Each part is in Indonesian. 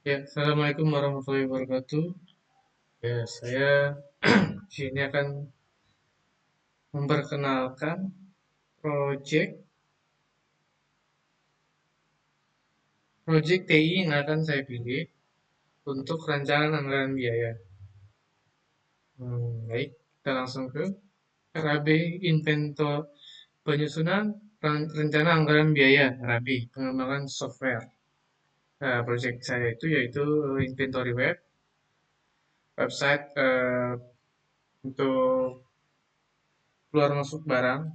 Ya, Assalamualaikum warahmatullahi wabarakatuh. Ya, saya di sini akan memperkenalkan proyek TI yang akan saya pilih untuk rancangan anggaran biaya. Baik, kita langsung ke RAB Inventor Penyusunan Rencana Anggaran Biaya RAB Pengembangan Software. Nah, proyek saya itu yaitu inventory website untuk keluar masuk barang.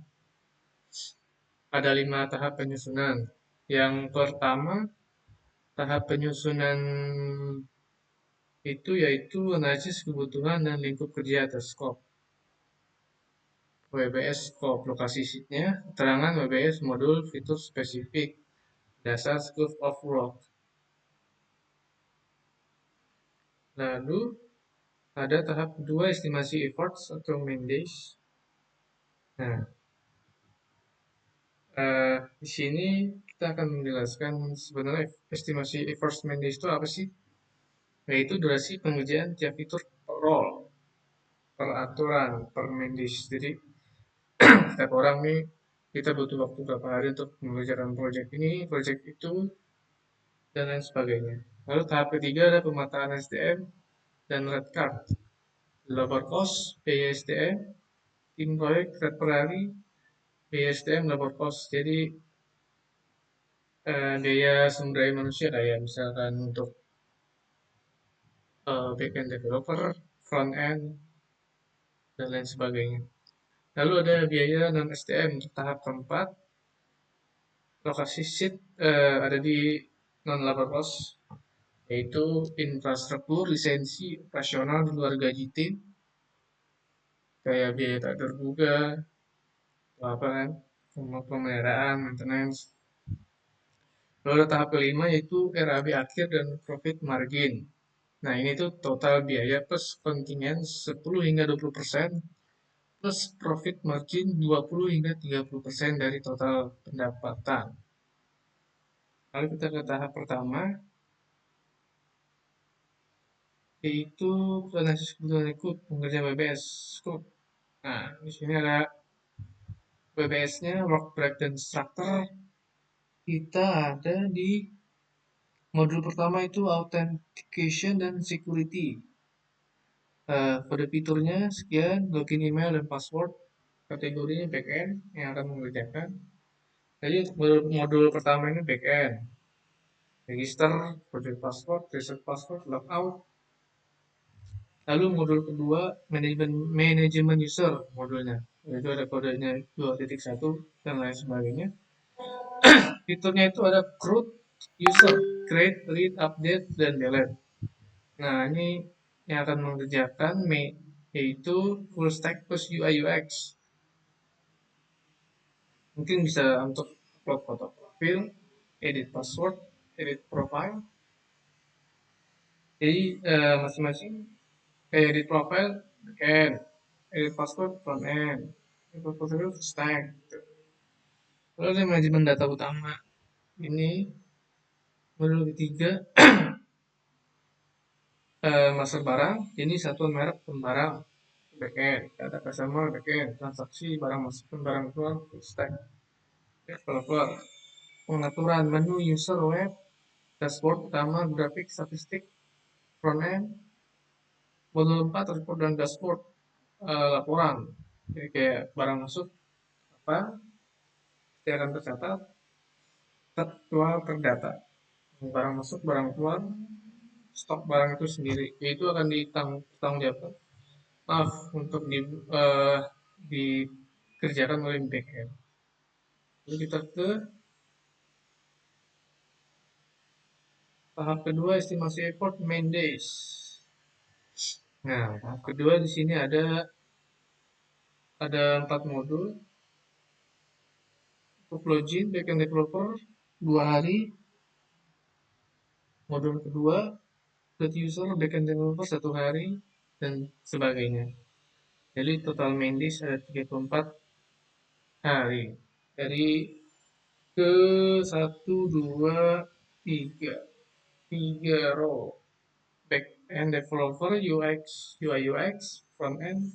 Ada 5 tahap penyusunan. Yang pertama, tahap penyusunan itu yaitu analisis kebutuhan dan lingkup kerja atau scope. WBS scope, lokasi sheetnya, keterangan WBS modul fitur spesifik, dasar scope of work. Lalu ada tahap kedua estimasi efforts atau main days. Nah, di sini kita akan menjelaskan sebenarnya estimasi efforts main days itu apa sih? Yaitu durasi pengerjaan tiap fitur per role, peraturan, per main days. Jadi setiap orang nih kita butuh waktu berapa hari untuk mengerjakan proyek ini, proyek itu, dan lain sebagainya. Lalu tahap ketiga ada pemetaan SDM dan red card, labor cost, biaya SDM, tim proyek, red per hari, biaya SDM, labor cost. Jadi biaya sumber daya manusia kayak misalkan untuk backend developer, front end, dan lain sebagainya. Lalu ada biaya non SDM untuk tahap keempat, lokasi sheet ada di non labor cost, yaitu infrastruktur, lisensi, operasional di luar gaji tim, kayak biaya tak terduga, atau apa kan, pemeliharaan, maintenance. Lalu tahap kelima yaitu RAB akhir dan profit margin. Nah ini tuh total biaya plus kontingen 10 hingga 20% plus profit margin 20 hingga 30% dari total pendapatan. Lalu kita ke tahap pertama, yaitu analisis kebutuhan ikut pengerjaan WBS scope. Nah, di sini ada WBS-nya, work breakdown structure. Kita ada di modul pertama itu authentication dan security. Kode fiturnya sekian, login email dan password. Kategorinya backend yang akan mengerjakan. Jadi modul pertama ini backend. Register, project password, reset password, logout. Lalu modul kedua manajemen user modulnya. Itu ada kodenya 2.1 dan lain sebagainya. Fiturnya itu ada CRUD, user, create, read, update, dan delete. Nah, ini yang akan mengerjakan yaitu full stack plus UI UX. Mungkin bisa untuk upload foto profil, edit password, edit profile. Jadi masing-masing kayak edit profile backend, edit password front end, edit profile full stack. Gitu. Lalu ada manajemen data utama. Ini modul ketiga master barang. Ini satuan merek barang backend, data customer backend, transaksi barang masuk dan barang keluar full stack. Developer, pengaturan menu user web, dashboard utama, grafik, statistik, front end, modul 4 report dan dashboard, laporan. Jadi kayak barang masuk apa, dia akan tercatat, tertual, terdata. Barang masuk, barang keluar, stok barang itu sendiri, yaitu akan ditanggung jawab. Maaf, untuk dikerjakan oleh backend. Lalu kita ke tahap kedua, estimasi effort main days. Nah, tahap kedua di sini ada 4 modul. Untuk login backend developer 2 hari. Modul kedua user backend developer 1 hari dan sebagainya. Jadi total main days ada 34 hari. Dari ke 1, 2, 3. 3 row. Back end developer, UX, UI UX, front end,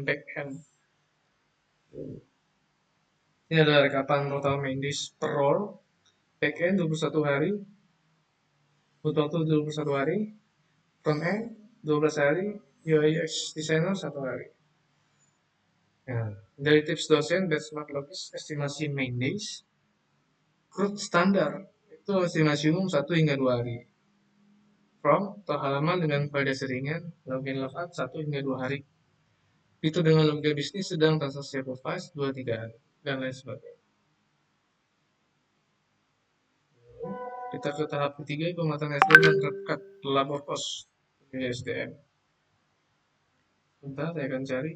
back end. Ini adalah rekapan total main days per role. Back end 21 hari, butuh waktu 21 hari, front end 12 hari, UI UX designer 1 hari. Nah, dari tips dosen, benchmark logis, estimasi main days, crude standar, itu estimasi umum 1 hingga 2 hari. From, atau halaman dengan validasi ringan, login logout 1 hingga 2 hari. Itu dengan logika bisnis sedang transaksi supervise 2-3 hari, dan lain sebagainya. Kita ke tahap ketiga, pemetaan SDM dan rekat labor cost di SDM. Bentar, saya akan cari.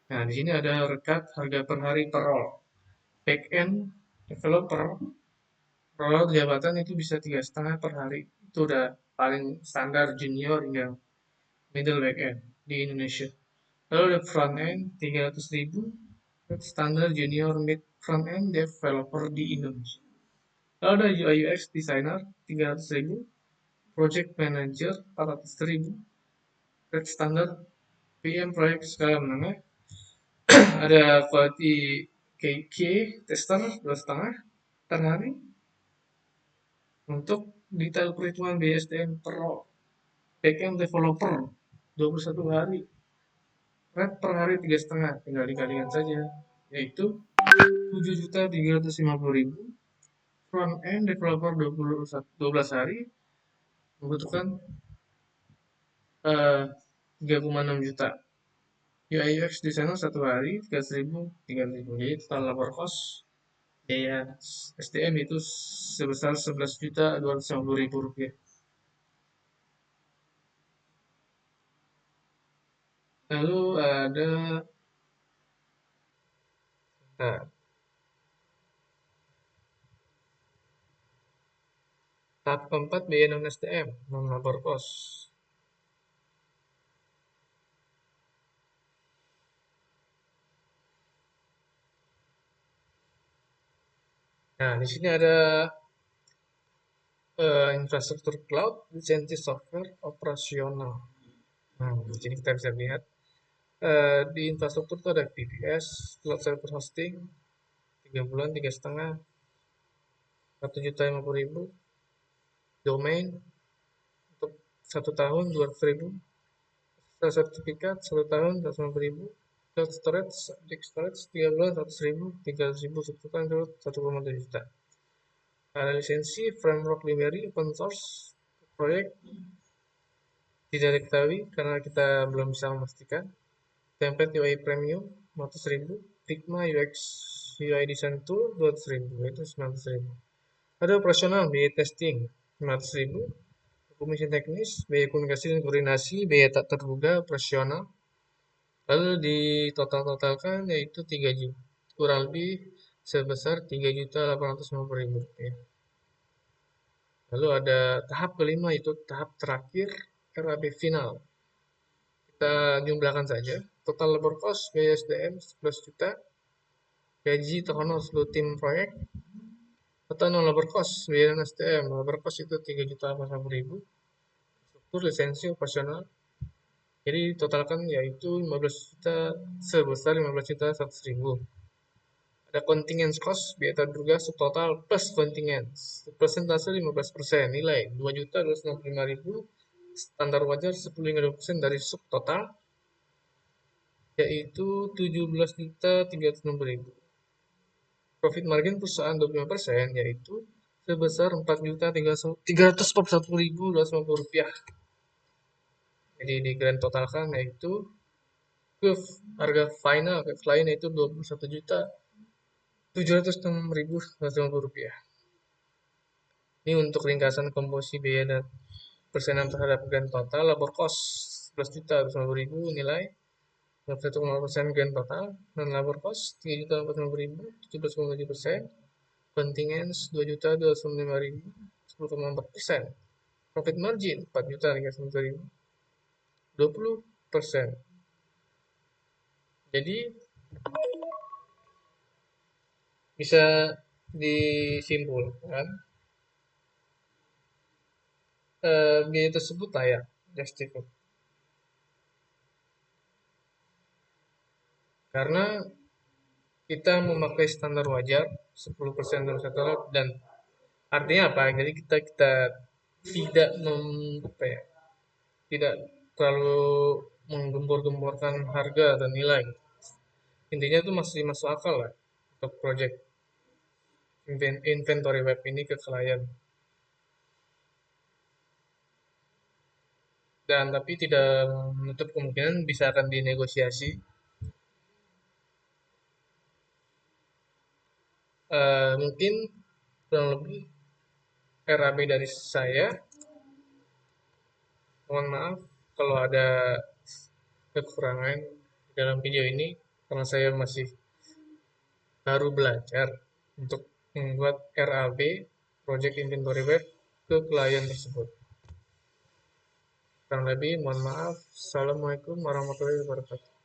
Nah, di sini ada rekat harga per hari per role. Back end developer, role jabatan itu bisa 3,5 per hari. Itu udah paling standar junior hingga middle back end di Indonesia. Lalu ada front end 300.000, standar junior mid front end developer di Indonesia. Lalu ada UI UX designer 300.000, project manager 400.000, standar PM proyek skala menengah. Ada quality KK tester 2,5 per hari untuk detail perhitungan BSDM per backend developer 21 hari, rate per hari 3,5, tinggal dikalikan saja, yaitu 7.350.000. Front end developer 12 hari membutuhkan 3,6 juta. UI UX designer 1 hari 300.000, 300.000. Jadi total labor cost biaya SDM itu sebesar 11.250.000 rupiah. Lalu ada nah, tahap keempat biaya non SDM, non labor cost. Nah, di sini ada infrastruktur cloud, lisensi software operasional. Nah, jadi kita bisa lihat di infrastruktur itu ada VPS, cloud server hosting, 3 bulan 3,5, 1.050.000, domain untuk 1 tahun 200.000, sertifikat 1 tahun 150.000, cloud storage, disk storage 3 bulan 100.000, 300.000, 1 tahun 1,7 juta. Ada lisensi framework library open source proyek tidak diketahui karena kita belum bisa memastikan. Template UI premium 100.000, Figma UX UI design tool 200.000, itu 900.000. Ada operasional biaya testing 500.000, komisi teknis, biaya komunikasi dan koordinasi, biaya tak terduga operasional. Lalu di total-totalkan yaitu 3 juta, kurang lebih sebesar 3.850.000 rupiah. Lalu ada tahap kelima, itu tahap terakhir, RAP final. Kita jumlahkan saja. Total labor cost biaya SDM 11 juta, gaji tahunan seluruh tim proyek, total non labor cost biaya SDM, labor cost itu 3.850.000, struktur lisensi operasional. Jadi totalkan yaitu 15 juta, sebesar 15.100.000. Ada contingent cost biaya terduga subtotal plus contingent, persentase 15%, nilai 2.265.000, standar wajar 10 hingga 20% dari subtotal, yaitu 17.360.000. Profit margin perusahaan 25%, yaitu sebesar 4.341.250 rupiah. Jadi di grand totalkan yaitu ke harga final ke klien yaitu 21.706.150 rupiah. Ini untuk ringkasan komposisi biaya dan persenan terhadap grand total. Labor cost 11.250.000, nilai 1,5% grand total, dan labor cost 3.450.000, 17,7%, contingents 2.205.000, 10,4%, profit margin 4.390.000, 20%. Jadi Bisa disimpulkan biaya tersebut layak, justified. Karena kita memakai standar wajar 10% dalam satu lab dan artinya apa? Jadi kita tidak apa ya, tidak terlalu menggembor-gemborkan harga dan nilai. Intinya itu masih masuk akal lah untuk project inventory web ini ke klien. Dan tapi tidak menutup kemungkinan bisa akan dinegosiasi. Mungkin kurang lebih RAB dari saya. Mohon maaf kalau ada kekurangan dalam video ini karena saya masih baru belajar untuk membuat RAB Project Inventory Web ke klien tersebut. Kurang lebih mohon maaf. Assalamualaikum warahmatullahi wabarakatuh.